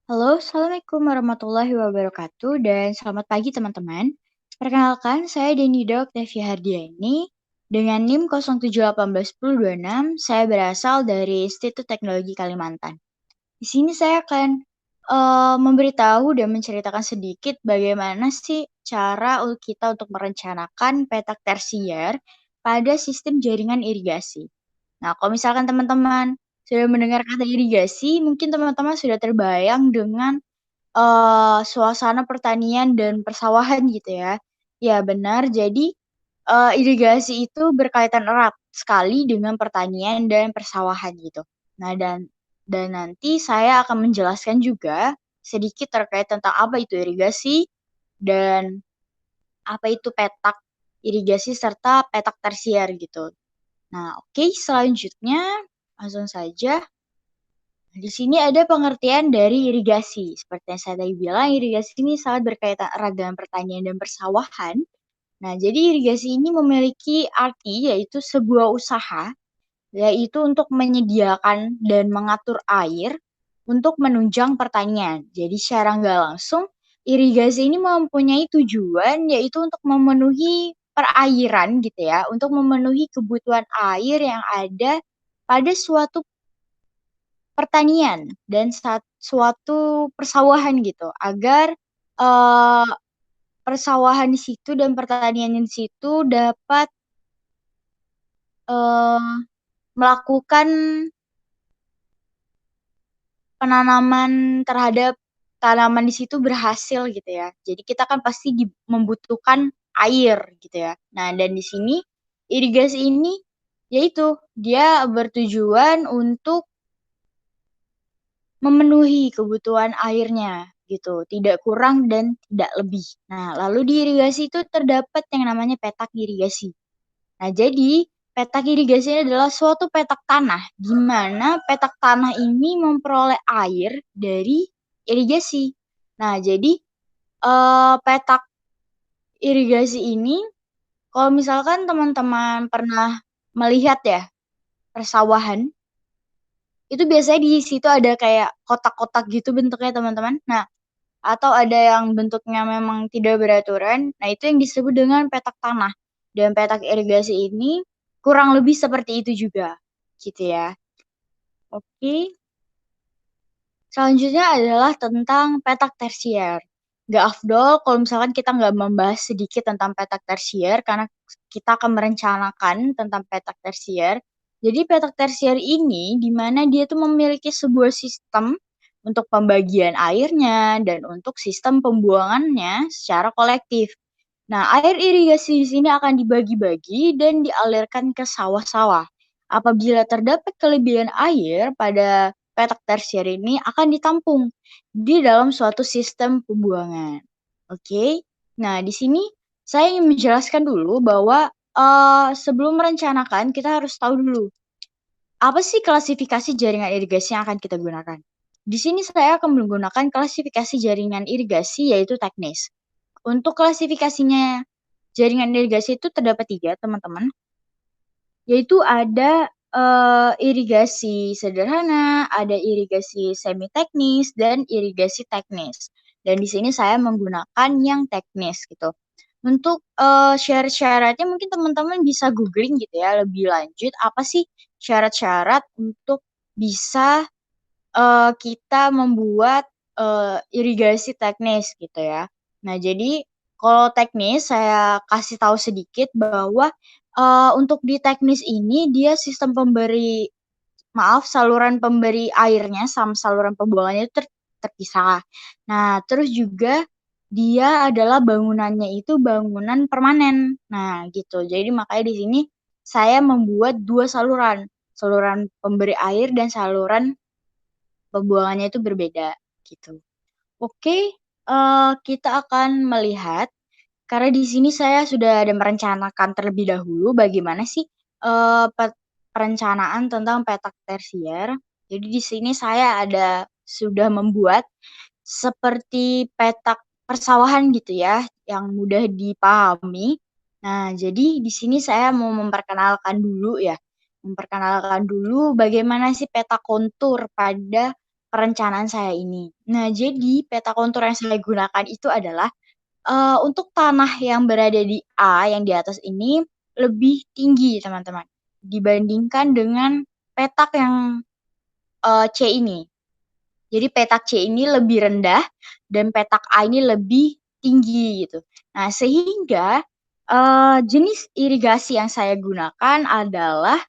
Halo, Assalamualaikum warahmatullahi wabarakatuh, dan selamat pagi teman-teman. Perkenalkan, saya Denida Oktavia Hardiani. Dengan NIM 07181026, saya berasal dari Institut Teknologi Kalimantan. Di sini saya akan memberitahu dan menceritakan sedikit bagaimana sih cara kita untuk merencanakan petak tersier pada sistem jaringan irigasi. Nah, kalau misalkan teman-teman sudah mendengar kata irigasi, mungkin teman-teman sudah terbayang dengan suasana pertanian dan persawahan gitu ya. Ya benar, jadi, irigasi itu berkaitan erat sekali dengan pertanian dan persawahan gitu. Nah dan nanti saya akan menjelaskan juga sedikit terkait tentang apa itu irigasi dan apa itu petak irigasi serta petak tersier gitu. Nah oke, selanjutnya langsung saja. Di sini ada pengertian dari irigasi. Seperti yang saya tadi bilang, irigasi ini sangat berkaitan erat dengan pertanian dan persawahan. Nah, jadi irigasi ini memiliki arti yaitu sebuah usaha, yaitu untuk menyediakan dan mengatur air untuk menunjang pertanian. Jadi secara nggak langsung, irigasi ini mempunyai tujuan yaitu untuk memenuhi perairan gitu ya, untuk memenuhi kebutuhan air yang ada pada suatu pertanian dan suatu persawahan gitu, agar, eee, persawahan di situ dan pertanian di situ dapat, eee, melakukan penanaman terhadap tanaman di situ berhasil gitu ya. Jadi kita kan pasti membutuhkan air gitu ya. Nah, dan di sini irigasi ini yaitu dia bertujuan untuk memenuhi kebutuhan airnya gitu, tidak kurang dan tidak lebih. Nah, lalu di irigasi itu terdapat yang namanya petak irigasi. Nah, jadi petak irigasi ini adalah suatu petak tanah, di mana petak tanah ini memperoleh air dari irigasi. Nah, jadi petak irigasi ini kalau misalkan teman-teman pernah melihat ya persawahan, itu biasanya di situ ada kayak kotak-kotak gitu bentuknya teman-teman. Nah, atau ada yang bentuknya memang tidak beraturan, nah itu yang disebut dengan petak tanah. Dan petak irigasi ini kurang lebih seperti itu juga, gitu ya. Oke, selanjutnya adalah tentang petak tersier. Nggak afdol kalau misalkan kita nggak membahas sedikit tentang petak tersier, karena kita akan merencanakan tentang petak tersier. Jadi petak tersier ini, di mana dia tuh memiliki sebuah sistem untuk pembagian airnya dan untuk sistem pembuangannya secara kolektif. Nah, air irigasi di sini akan dibagi-bagi dan dialirkan ke sawah-sawah. Apabila terdapat kelebihan air pada petak tersier ini akan ditampung di dalam suatu sistem pembuangan. Oke. Nah, di sini saya ingin menjelaskan dulu bahwa sebelum merencanakan kita harus tahu dulu apa sih klasifikasi jaringan irigasi yang akan kita gunakan. Di sini saya akan menggunakan klasifikasi jaringan irigasi yaitu teknis. Untuk klasifikasinya jaringan irigasi itu terdapat 3 teman-teman, yaitu ada, irigasi sederhana, ada irigasi semi teknis, dan irigasi teknis. Dan di sini saya menggunakan yang teknis gitu. Untuk, syarat-syaratnya mungkin teman-teman bisa googling gitu ya lebih lanjut, apa sih syarat-syarat untuk bisa, kita membuat, irigasi teknis gitu ya. Nah, jadi kalau teknis saya kasih tahu sedikit bahwa, untuk di teknis ini dia sistem saluran pemberi airnya sama saluran pembuangannya itu terpisah. Nah, terus juga dia adalah bangunannya itu bangunan permanen. Nah, gitu. Jadi makanya di sini saya membuat 2 saluran, saluran pemberi air dan saluran pembuangannya itu berbeda, gitu. Oke, kita akan melihat karena di sini saya sudah ada merencanakan terlebih dahulu bagaimana sih, perencanaan tentang petak tersier. Jadi di sini saya sudah membuat seperti petak persawahan gitu ya, yang mudah dipahami. Nah, jadi di sini saya mau memperkenalkan dulu bagaimana sih peta kontur pada perencanaan saya ini. Nah, jadi peta kontur yang saya gunakan itu adalah, untuk tanah yang berada di A yang di atas ini lebih tinggi teman-teman, dibandingkan dengan petak yang, C ini. Jadi petak C ini lebih rendah dan petak A ini lebih tinggi gitu. Nah, sehingga, jenis irigasi yang saya gunakan adalah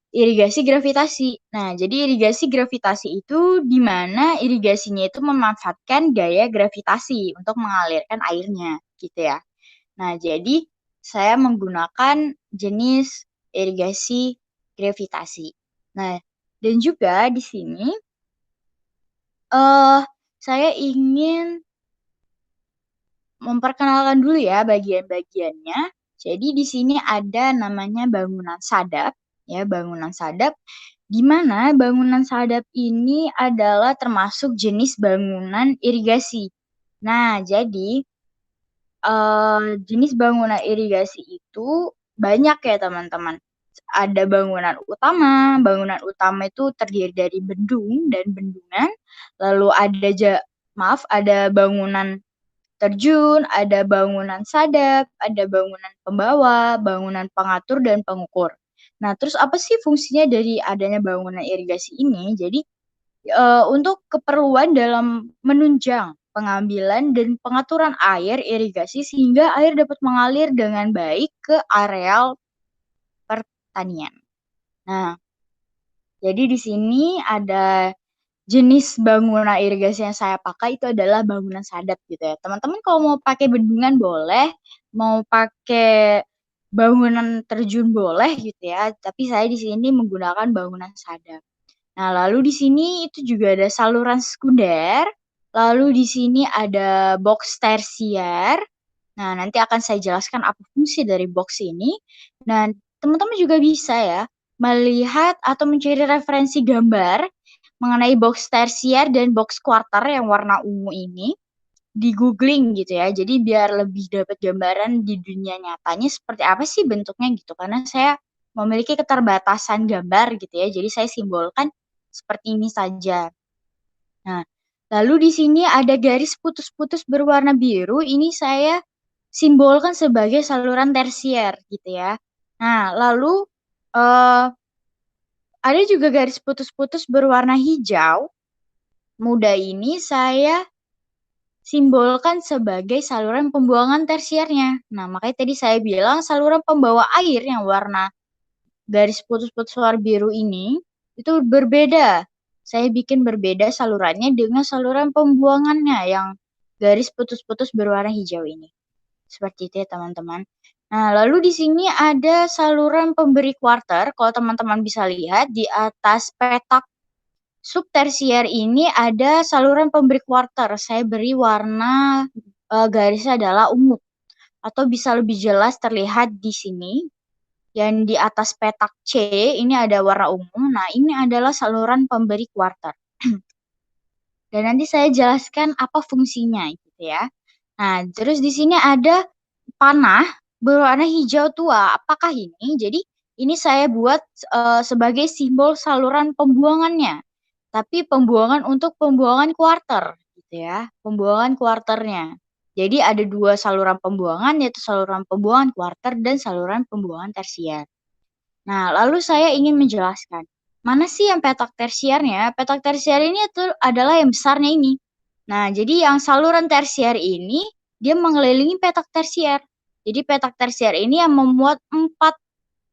irigasi gravitasi. Nah, jadi irigasi gravitasi itu di mana irigasinya itu memanfaatkan gaya gravitasi untuk mengalirkan airnya, gitu ya. Nah, jadi saya menggunakan jenis irigasi gravitasi. Nah, dan juga di sini, eee, saya ingin memperkenalkan dulu ya bagian-bagiannya. Jadi di sini ada namanya bangunan sadap, ya bangunan sadap, di mana bangunan sadap ini adalah termasuk jenis bangunan irigasi. Nah, jadi, jenis bangunan irigasi itu banyak ya teman-teman. Ada bangunan utama itu terdiri dari bendung dan bendungan, lalu ada bangunan terjun, ada bangunan sadap, ada bangunan pembawa, bangunan pengatur, dan pengukur. Nah, terus apa sih fungsinya dari adanya bangunan irigasi ini? Jadi, untuk keperluan dalam menunjang pengambilan dan pengaturan air irigasi sehingga air dapat mengalir dengan baik ke areal pertanian. Nah, jadi di sini ada jenis bangunan irigasi yang saya pakai itu adalah bangunan sadap gitu ya. Teman-teman kalau mau pakai bendungan boleh, mau pakai bangunan terjun boleh gitu ya, tapi saya di sini menggunakan bangunan sadap. Nah, lalu di sini itu juga ada saluran sekunder, lalu di sini ada box tersier. Nah, nanti akan saya jelaskan apa fungsi dari box ini. Dan teman-teman juga bisa ya melihat atau mencari referensi gambar mengenai box tersier dan box quarter yang warna ungu ini di googling gitu ya. Jadi biar lebih dapat gambaran di dunia nyatanya seperti apa sih bentuknya gitu. Karena saya memiliki keterbatasan gambar gitu ya. Jadi saya simbolkan seperti ini saja. Nah, lalu di sini ada garis putus-putus berwarna biru, ini saya simbolkan sebagai saluran tersier gitu ya. Nah, lalu, ada juga garis putus-putus berwarna hijau, muda ini saya simbolkan sebagai saluran pembuangan tersiernya. Nah, makanya tadi saya bilang saluran pembawa air yang warna garis putus-putus warna biru ini, itu berbeda. Saya bikin berbeda salurannya dengan saluran pembuangannya yang garis putus-putus berwarna hijau ini. Seperti itu ya teman-teman. Nah, lalu di sini ada saluran pemberi kuarter. Kalau teman-teman bisa lihat di atas petak subtersier ini ada saluran pemberi kuarter. Saya beri warna garisnya adalah ungu atau bisa lebih jelas terlihat di sini. Yang di atas petak C ini ada warna ungu. Nah, ini adalah saluran pemberi kuarter. Dan nanti saya jelaskan apa fungsinya gitu ya. Nah, terus di sini ada panah berwarna hijau tua. Apakah ini? Jadi ini saya buat sebagai simbol saluran pembuangannya. Tapi pembuangan untuk pembuangan kuarter gitu ya. Pembuangan kuarternya. Jadi ada dua saluran pembuangan yaitu saluran pembuangan kuarter dan saluran pembuangan tersier. Nah, lalu saya ingin menjelaskan, mana sih yang petak tersiernya? Petak tersier ini itu adalah yang besarnya ini. Nah, jadi yang saluran tersier ini, dia mengelilingi petak tersier. Jadi petak tersier ini yang memuat 4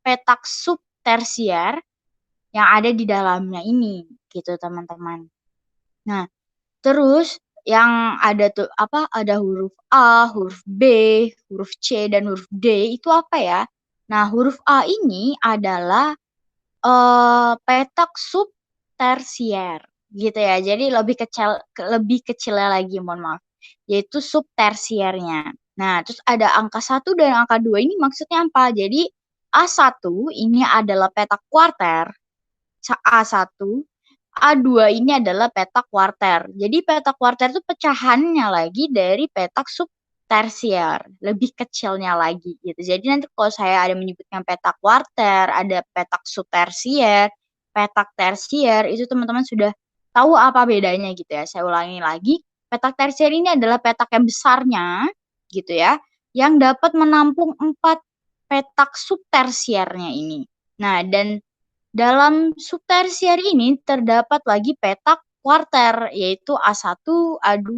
petak subtersier yang ada di dalamnya ini, gitu teman-teman. Nah, terus yang ada tuh ada huruf A, huruf B, huruf C, dan huruf D itu apa ya? Nah, huruf A ini adalah petak subtersier gitu ya. Jadi lebih kecilnya lagi, mohon maaf, yaitu subtersiernya. Nah, terus ada angka 1 dan angka 2 ini maksudnya apa? Jadi A1 ini adalah petak kuarter, A1, A2 ini adalah petak kuarter. Jadi petak kuarter itu pecahannya lagi dari petak subtersier, lebih kecilnya lagi gitu. Jadi nanti kalau saya ada menyebutkan petak kuarter, ada petak subtersier, petak tersier, itu teman-teman sudah tahu apa bedanya gitu ya. Saya ulangi lagi, petak tersier ini adalah petak yang besarnya gitu ya, yang dapat menampung 4 petak subtersiernya ini. Nah, dan dalam subtersier ini terdapat lagi petak kuarter, yaitu A1, A2,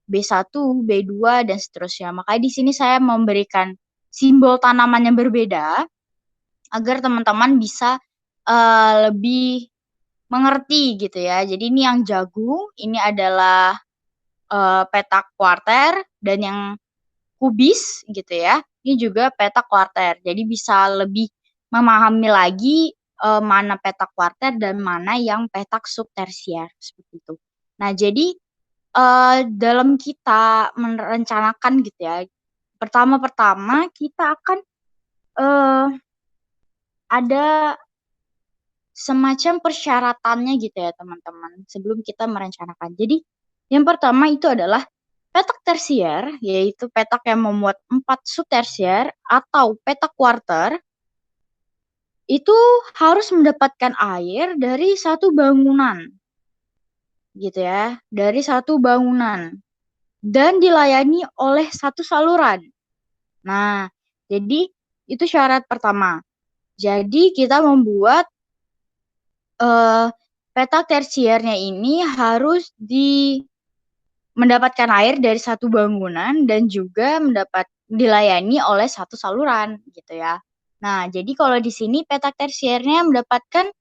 B1, B2, dan seterusnya. Makanya di sini saya memberikan simbol tanaman yang berbeda agar teman-teman bisa lebih mengerti gitu ya. Jadi ini yang jagung, ini adalah petak kuarter, dan yang kubis gitu ya, ini juga petak kuarter. Jadi bisa lebih memahami lagi mana petak kuarter dan mana yang petak subtersier seperti itu. Nah, jadi dalam kita merencanakan gitu ya, pertama-tama kita akan ada semacam persyaratannya gitu ya teman-teman, sebelum kita merencanakan. Jadi yang pertama itu adalah petak tersier, yaitu petak yang memuat 4 subtersier atau petak kuarter, itu harus mendapatkan air dari satu bangunan, gitu ya, dari satu bangunan, dan dilayani oleh satu saluran. Nah, jadi itu syarat pertama. Jadi kita membuat petak tersiernya ini harus mendapatkan air dari satu bangunan dan juga dilayani oleh satu saluran gitu ya. Nah, jadi kalau di sini petak tersiernya mendapatkan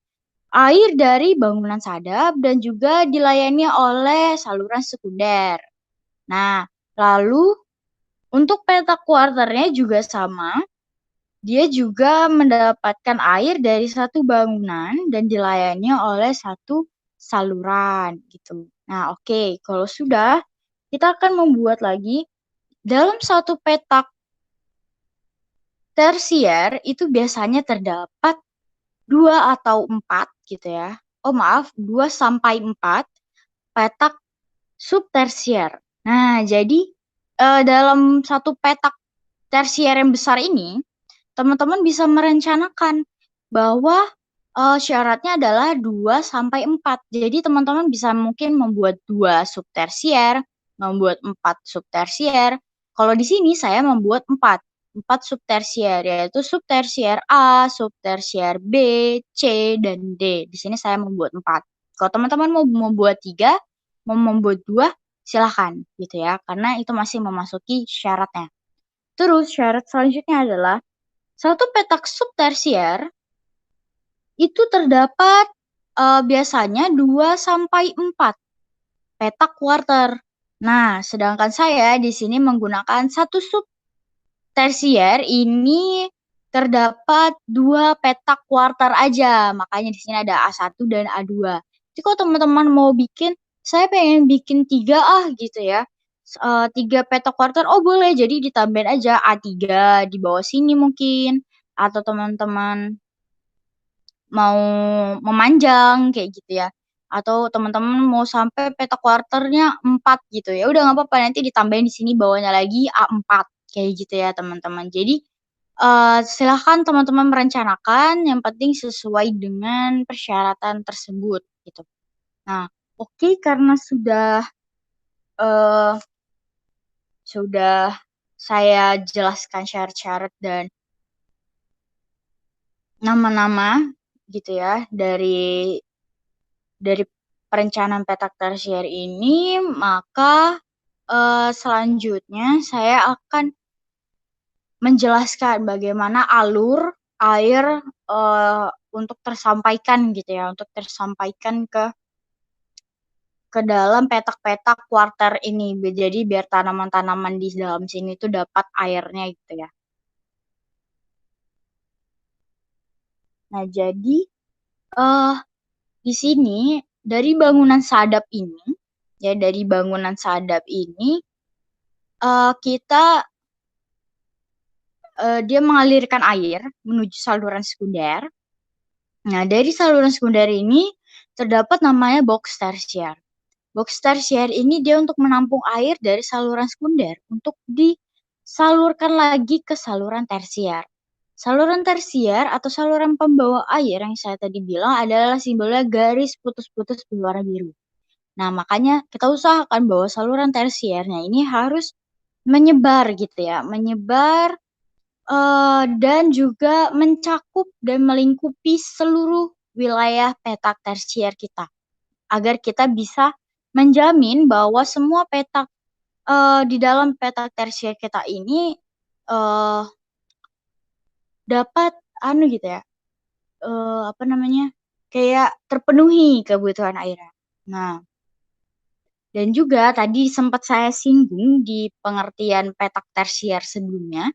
air dari bangunan sadap dan juga dilayani oleh saluran sekunder. Nah, lalu untuk petak kuarternya juga sama. Dia juga mendapatkan air dari satu bangunan dan dilayani oleh satu saluran gitu. Nah, oke, kalau sudah, kita akan membuat lagi dalam satu petak tersier itu biasanya terdapat 2 atau 4 gitu ya. Oh maaf, 2 sampai 4 petak subtersier. Nah, jadi dalam satu petak tersier yang besar ini, teman-teman bisa merencanakan bahwa syaratnya adalah 2 sampai 4. Jadi teman-teman bisa mungkin membuat 2 subtersier, membuat 4 subtersier. Kalau di sini saya membuat 4 subtersier, yaitu subtersier A, subtersier B, C, dan D. Di sini saya membuat 4. Kalau teman-teman mau membuat 3, mau membuat 2, silahkan gitu ya, karena itu masih memasuki syaratnya. Terus syarat selanjutnya adalah satu petak subtersier itu terdapat biasanya 2 sampai 4 petak kuarter. Nah, sedangkan saya di sini menggunakan satu subtersier ini terdapat 2 petak kuarter aja. Makanya di sini ada A1 dan A2. Jadi kalau teman-teman mau bikin, saya pengen bikin 3 gitu ya. 3 petak kuarter, oh boleh, jadi ditambahin aja A3 di bawah sini mungkin. Atau teman-teman mau memanjang kayak gitu ya, atau teman-teman mau sampai petak kuarternya 4 gitu ya, udah nggak apa-apa, nanti ditambahin di sini bawahnya lagi A4 kayak gitu ya teman-teman. Jadi silahkan teman-teman merencanakan, yang penting sesuai dengan persyaratan tersebut gitu. Nah, oke, karena sudah saya jelaskan syarat-syarat dan nama-nama gitu ya dari perencanaan petak tersier ini, maka selanjutnya saya akan menjelaskan bagaimana alur air untuk tersampaikan gitu ya, untuk tersampaikan ke dalam petak-petak kuarter ini. Jadi biar tanaman-tanaman di dalam sini tuh dapat airnya gitu ya. Nah, jadi di sini dari bangunan sadap ini, ya dari bangunan sadap ini kita dia mengalirkan air menuju saluran sekunder. Nah, dari saluran sekunder ini terdapat namanya box tersier. Box tersier ini dia untuk menampung air dari saluran sekunder untuk disalurkan lagi ke saluran tersier. Saluran tersier atau saluran pembawa air yang saya tadi bilang adalah simbolnya garis putus-putus berwarna biru. Nah, makanya kita usahakan bahwa saluran tersiernya ini harus menyebar gitu ya, menyebar, dan juga mencakup dan melingkupi seluruh wilayah petak tersier kita, agar kita bisa menjamin bahwa semua petak, di dalam petak tersier kita ini, eee, dapat gitu ya, apa namanya, kayak terpenuhi kebutuhan airnya. Nah, dan juga tadi sempat saya singgung di pengertian petak tersier sebelumnya,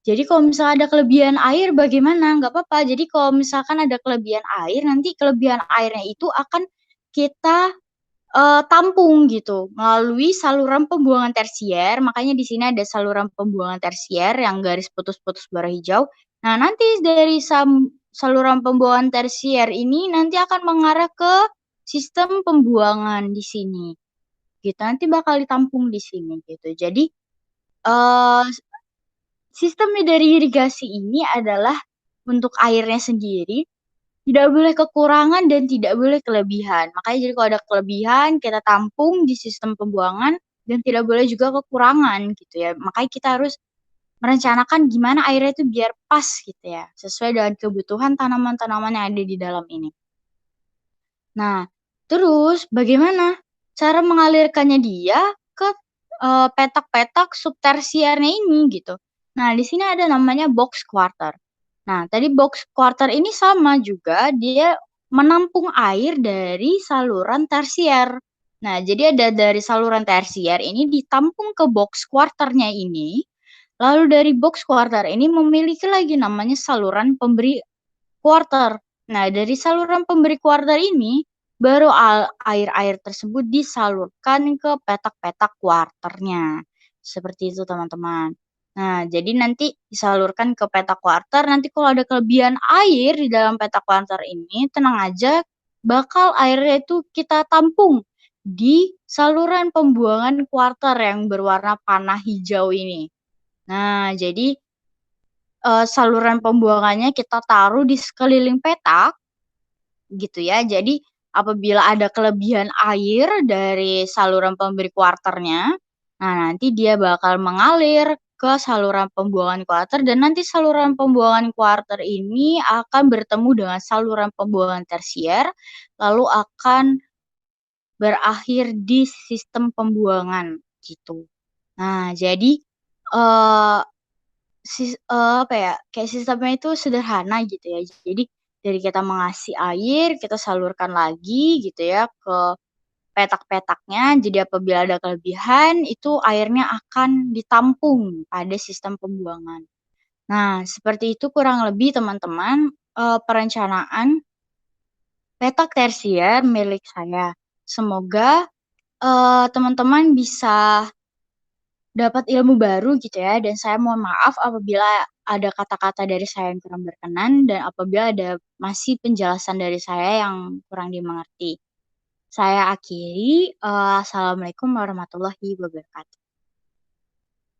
jadi kalau misalnya ada kelebihan air bagaimana? Nggak apa-apa. Jadi kalau misalkan ada kelebihan air, nanti kelebihan airnya itu akan kita, tampung gitu melalui saluran pembuangan tersier, makanya di sini ada saluran pembuangan tersier yang garis putus-putus berwarna hijau. Nah, nanti dari saluran pembuangan tersier ini nanti akan mengarah ke sistem pembuangan di sini, gitu. Nanti bakal ditampung di sini gitu. Jadi, eee, sistemnya dari irigasi ini adalah untuk airnya sendiri tidak boleh kekurangan dan tidak boleh kelebihan. Makanya jadi kalau ada kelebihan kita tampung di sistem pembuangan dan tidak boleh juga kekurangan gitu ya. Makanya kita harus merencanakan gimana airnya itu biar pas gitu ya, sesuai dengan kebutuhan tanaman-tanaman yang ada di dalam ini. Nah, terus bagaimana cara mengalirkannya dia ke, petak-petak subtersiernya ini gitu. Nah, di sini ada namanya box quarter. Nah, tadi box quarter ini sama juga, dia menampung air dari saluran tersier. Nah, jadi ada dari saluran tersier ini ditampung ke box quarter-nya ini, lalu dari box quarter ini memiliki lagi namanya saluran pemberi quarter. Nah, dari saluran pemberi quarter ini, baru air-air tersebut disalurkan ke petak-petak quarternya. Seperti itu, teman-teman. Nah, jadi nanti disalurkan ke petak quarter, nanti kalau ada kelebihan air di dalam petak quarter ini, tenang aja, bakal airnya itu kita tampung di saluran pembuangan quarter yang berwarna panah hijau ini. Nah, jadi saluran pembuangannya kita taruh di sekeliling petak, gitu ya. Jadi apabila ada kelebihan air dari saluran pemberi kuarternya, nah nanti dia bakal mengalir ke saluran pembuangan kuarter dan nanti saluran pembuangan kuarter ini akan bertemu dengan saluran pembuangan tersier, lalu akan berakhir di sistem pembuangan, gitu. Nah, jadi, eee apa ya, kayak sistemnya itu sederhana gitu ya. Jadi dari kita mengasih air, kita salurkan lagi gitu ya ke petak-petaknya, jadi apabila ada kelebihan, itu airnya akan ditampung pada sistem pembuangan. Nah, seperti itu kurang lebih teman-teman, perencanaan petak tersier milik saya. Semoga, teman-teman bisa dapat ilmu baru gitu ya, dan saya mohon maaf apabila ada kata-kata dari saya yang kurang berkenan dan apabila ada masih penjelasan dari saya yang kurang dimengerti. Saya akhiri, assalamualaikum warahmatullahi wabarakatuh.